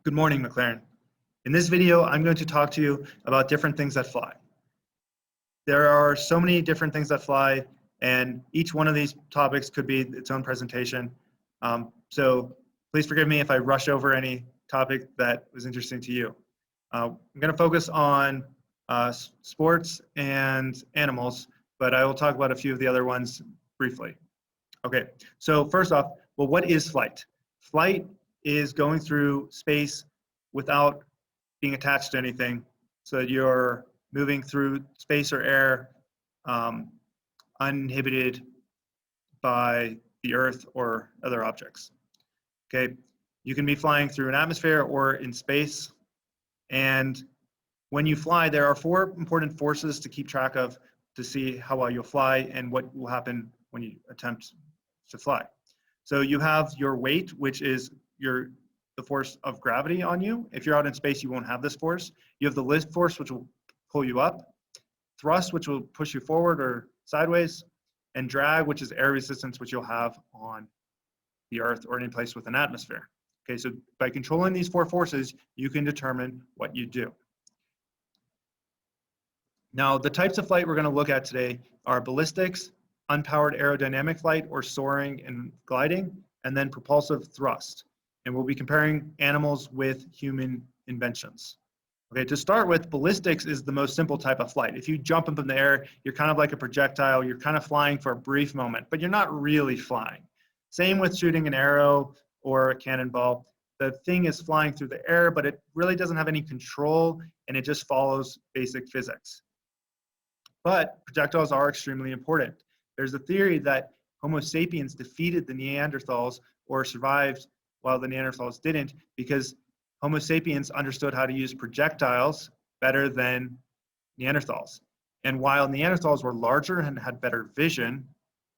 Good morning, MacLaren. In this video, I'm going to talk to you about different things that fly. There are so many different things that fly, and each one of these topics could be its own presentation. So please forgive me if I rush over any topic that was interesting to you. I'm going to focus on sports and animals, but I will talk about a few of the other ones briefly. Okay, so first off, well, what is flight? Flight is going through space without being attached to anything, so that you're moving through space or air uninhibited by the earth or other objects. Okay, you can be flying through an atmosphere or in space, and when you fly, there are four important forces to keep track of to see how well you'll fly and what will happen when you attempt to fly. So you have your weight, which is the force of gravity on you. If you're out in space, you won't have this force. You have the lift force, which will pull you up, thrust, which will push you forward or sideways, and drag, which is air resistance, which you'll have on the earth or any place with an atmosphere. Okay, so by controlling these four forces, you can determine what you do. Now, the types of flight we're going to look at today are ballistics, unpowered aerodynamic flight or soaring and gliding, and then propulsive thrust. And we'll be comparing animals with human inventions. Okay, to start with, ballistics is the most simple type of flight. If you jump up in the air, you're kind of like a projectile, you're kind of flying for a brief moment, but you're not really flying. Same with shooting an arrow or a cannonball. The thing is flying through the air, but it really doesn't have any control, and it just follows basic physics. But projectiles are extremely important. There's a theory that Homo sapiens defeated the Neanderthals or survived while the Neanderthals didn't, because Homo sapiens understood how to use projectiles better than Neanderthals. And while Neanderthals were larger and had better vision,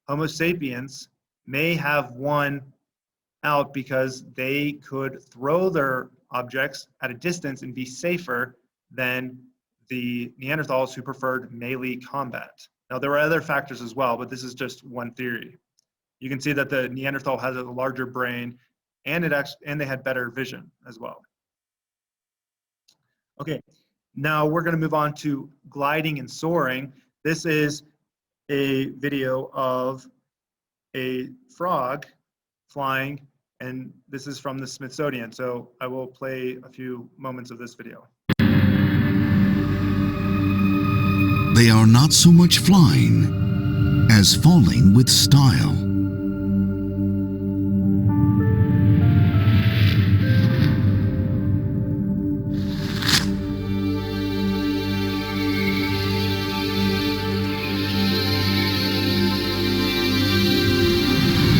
Homo sapiens may have won out because they could throw their objects at a distance and be safer than the Neanderthals, who preferred melee combat. Now, there were other factors as well, but this is just one theory. You can see that the Neanderthal has a larger brain, and they had better vision as well. Okay, now we're going to move on to gliding and soaring. This is a video of a frog flying, and this is from the Smithsonian. So I will play a few moments of this video. They are not so much flying as falling with style.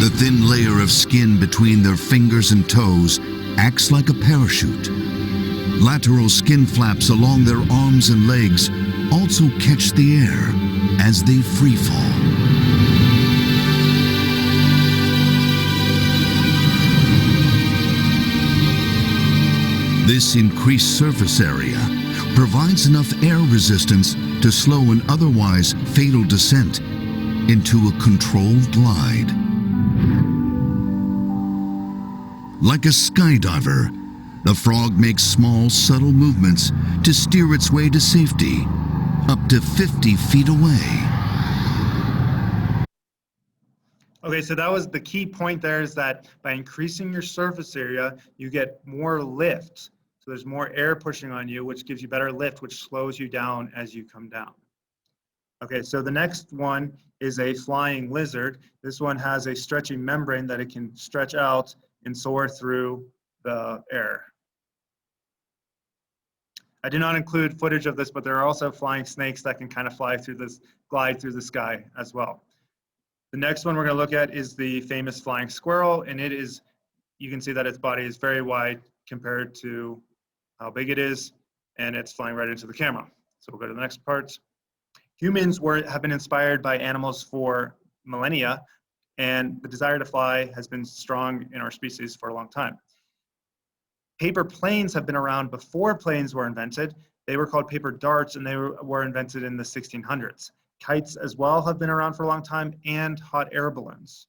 The thin layer of skin between their fingers and toes acts like a parachute. Lateral skin flaps along their arms and legs also catch the air as they free fall. This increased surface area provides enough air resistance to slow an otherwise fatal descent into a controlled glide. Like a skydiver, the frog makes small, subtle movements to steer its way to safety, up to 50 feet away. Okay, so that was the key point there, is that by increasing your surface area, you get more lift. So there's more air pushing on you, which gives you better lift, which slows you down as you come down. Okay, so the next one is a flying lizard. This one has a stretchy membrane that it can stretch out and soar through the air. I did not include footage of this, but there are also flying snakes that can kind of glide through the sky as well. The next one we're going to look at is the famous flying squirrel, and you can see that its body is very wide compared to how big it is, and it's flying right into the camera. So we'll go to the next part. Humans have been inspired by animals for millennia, and the desire to fly has been strong in our species for a long time. Paper planes have been around before planes were invented. They were called paper darts, and they were invented in the 1600s. Kites as well have been around for a long time, and hot air balloons.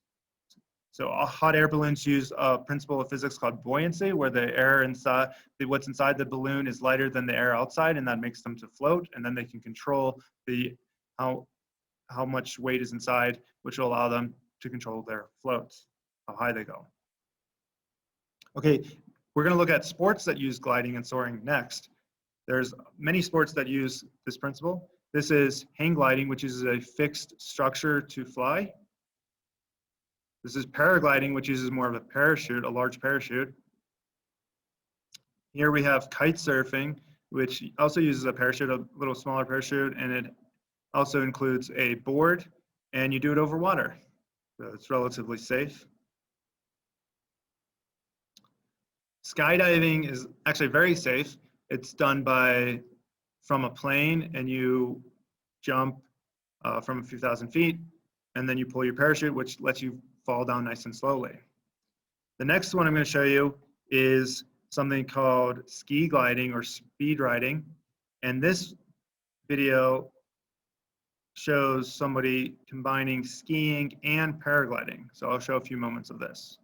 So hot air balloons use a principle of physics called buoyancy, where the air inside, what's inside the balloon is lighter than the air outside, and that makes them to float, and then they can control how much weight is inside, which will allow them to control their floats, how high they go. Okay, we're gonna look at sports that use gliding and soaring next. There's many sports that use this principle. This is hang gliding, which uses a fixed structure to fly. This is paragliding, which uses more of a parachute, a large parachute. Here we have kite surfing, which also uses a parachute, a little smaller parachute, and it also includes a board, and you do it over water. So it's relatively safe. Skydiving is actually very safe. It's done from a plane, and you jump from a few thousand feet, and then you pull your parachute, which lets you fall down nice and slowly. The next one I'm going to show you is something called ski gliding or speed riding. And this video shows somebody combining skiing and paragliding. So I'll show a few moments of this.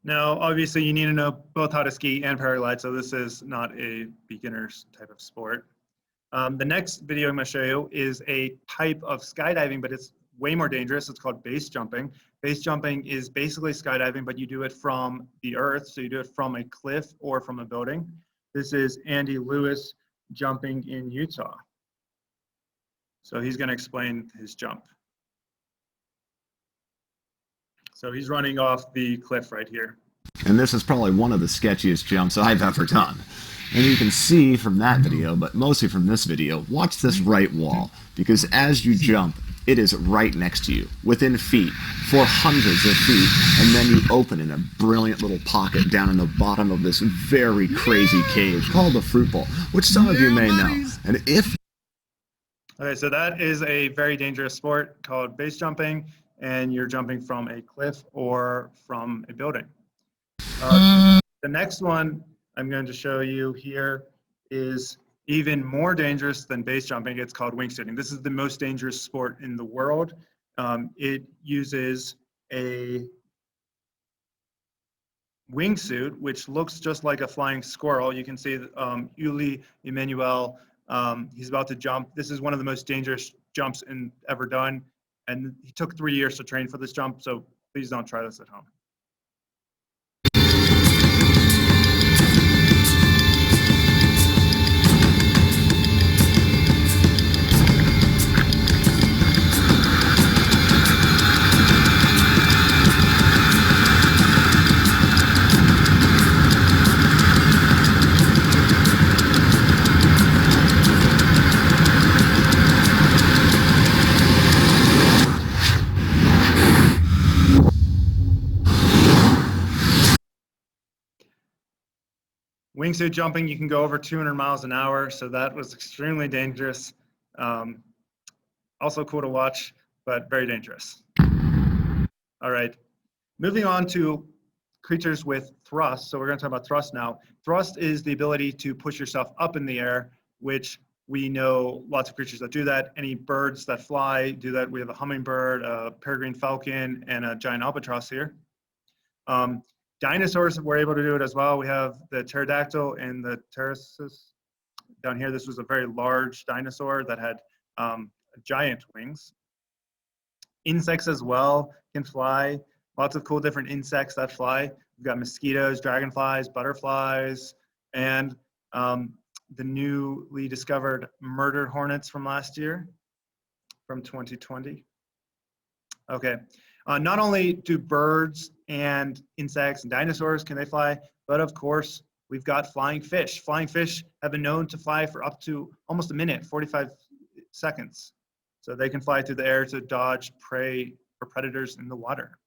Now, obviously, you need to know both how to ski and paraglide, so this is not a beginner's type of sport. The next video I'm going to show you is a type of skydiving, but it's way more dangerous. It's called base jumping. Base jumping is basically skydiving, but you do it from the earth, so you do it from a cliff or from a building. This is Andy Lewis jumping in Utah. So he's going to explain his jump. So he's running off the cliff right here. And this is probably one of the sketchiest jumps I've ever done. And you can see from that video, but mostly from this video, watch this right wall. Because as you jump, it is right next to you, within feet, for hundreds of feet. And then you open in a brilliant little pocket down in the bottom of this very crazy cave called the Fruit Bowl, which some of you may know. And if... Okay, so that is a very dangerous sport called base jumping, and you're jumping from a cliff or from a building. The next one I'm going to show you here is even more dangerous than base jumping. It's called wingsuiting. This is the most dangerous sport in the world. It uses a wingsuit, which looks just like a flying squirrel. You can see Uli Emmanuel, he's about to jump. This is one of the most dangerous jumps ever done. And he took 3 years to train for this jump, so please don't try this at home. Wingsuit jumping, you can go over 200 miles an hour, so that was extremely dangerous. Also cool to watch, but very dangerous. All right, moving on to creatures with thrust. So we're going to talk about thrust now. Thrust is the ability to push yourself up in the air, which we know lots of creatures that do that. Any birds that fly do that. We have a hummingbird, a peregrine falcon, and a giant albatross here. Dinosaurs were able to do it as well. We have the pterodactyl and the pterosaurus. Down here, this was a very large dinosaur that had giant wings. Insects as well can fly. Lots of cool different insects that fly. We've got mosquitoes, dragonflies, butterflies, and the newly discovered murder hornets from last year, from 2020. Okay. Not only do birds and insects and dinosaurs can they fly, but of course we've got flying fish. Flying fish have been known to fly for up to almost a minute, 45 seconds. So they can fly through the air to dodge prey or predators in the water.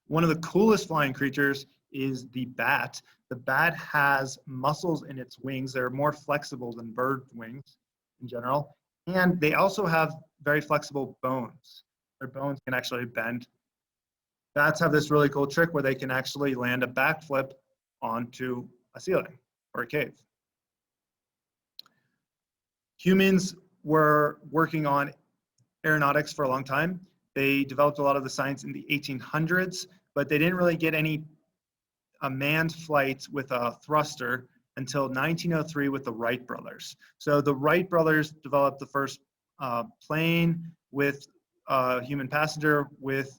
One of the coolest flying creatures is the bat. The bat has muscles in its wings. They're more flexible than bird wings in general. And they also have very flexible bones. Their bones can actually bend. Bats have this really cool trick where they can actually land a backflip onto a ceiling or a cave. Humans were working on aeronautics for a long time. They developed a lot of the science in the 1800s, but they didn't really get any manned flight with a thruster until 1903 with the Wright brothers. So the Wright brothers developed the first plane with a human passenger with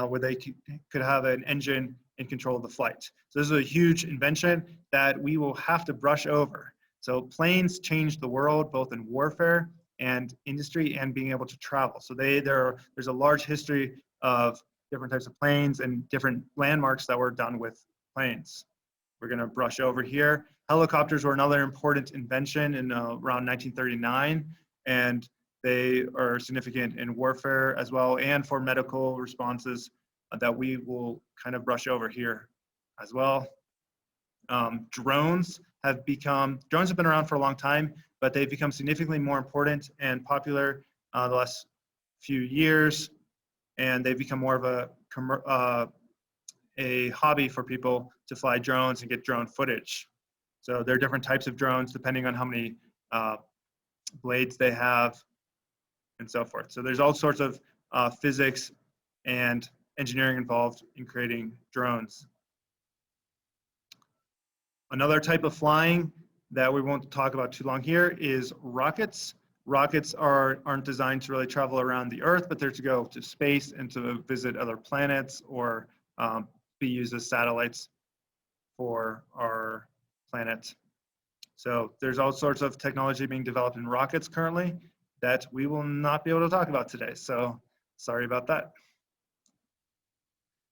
where they could have an engine and control the flight. So this is a huge invention that we will have to brush over. So planes changed the world both in warfare and industry and being able to travel. So there's a large history of different types of planes and different landmarks that were done with planes. We're going to brush over here. Helicopters were another important invention in around 1939, and they are significant in warfare as well and for medical responses that we will kind of brush over here as well. Drones have been around for a long time, but they've become significantly more important and popular the last few years, and they've become more of a hobby for people to fly drones and get drone footage. So there are different types of drones depending on how many blades they have and so forth. So there's all sorts of physics and engineering involved in creating drones. Another type of flying that we won't talk about too long here is rockets. Rockets aren't designed to really travel around the Earth, but they're to go to space and to visit other planets or be used as satellites for our planet. So there's all sorts of technology being developed in rockets currently that we will not be able to talk about today. So sorry about that.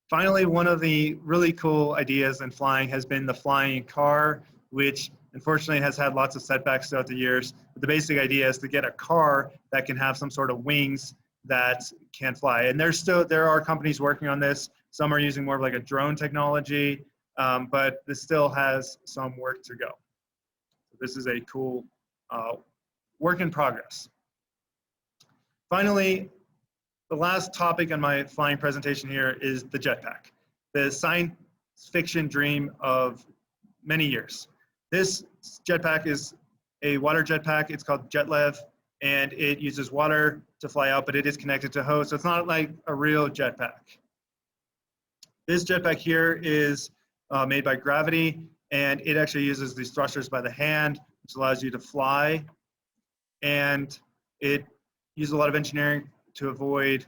Finally, one of the really cool ideas in flying has been the flying car, which unfortunately has had lots of setbacks throughout the years. But the basic idea is to get a car that can have some sort of wings that can fly. And there are companies working on this. Some are using more of like a drone technology, but this still has some work to go. This is a cool work in progress. Finally, the last topic on my flying presentation here is the jetpack, the science fiction dream of many years. This jetpack is a water jetpack. It's called JetLev, and it uses water to fly out, but it is connected to hose, so it's not like a real jetpack. This jetpack here is made by gravity, and it actually uses these thrusters by the hand, which allows you to fly, and it uses a lot of engineering to avoid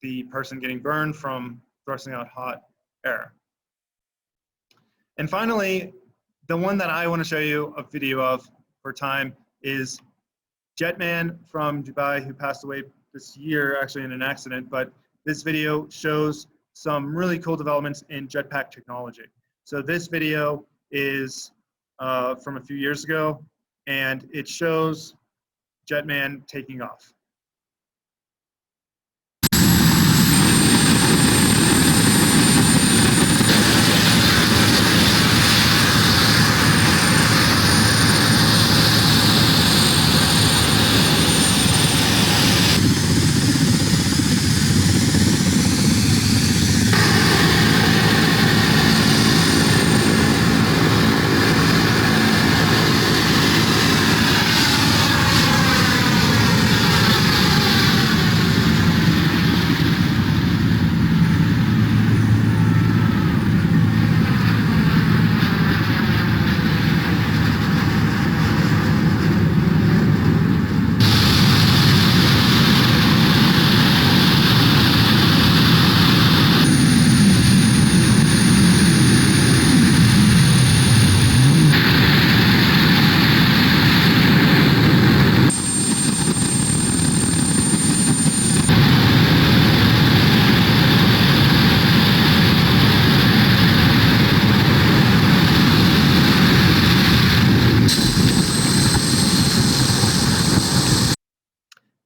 the person getting burned from thrusting out hot air. And finally, the one that I want to show you a video of for time is Jetman from Dubai, who passed away this year actually in an accident, but this video shows some really cool developments in jetpack technology. So this video is from a few years ago, and it shows Jetman taking off.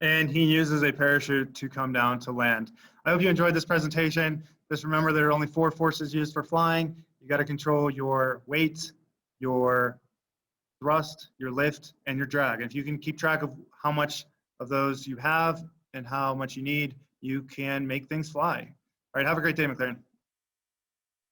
And he uses a parachute to come down to land. I hope you enjoyed this presentation. Just remember there are only 4 forces used for flying. You got to control your weight, your thrust, your lift, and your drag. And if you can keep track of how much of those you have and how much you need, you can make things fly. All right, have a great day, MacLaren.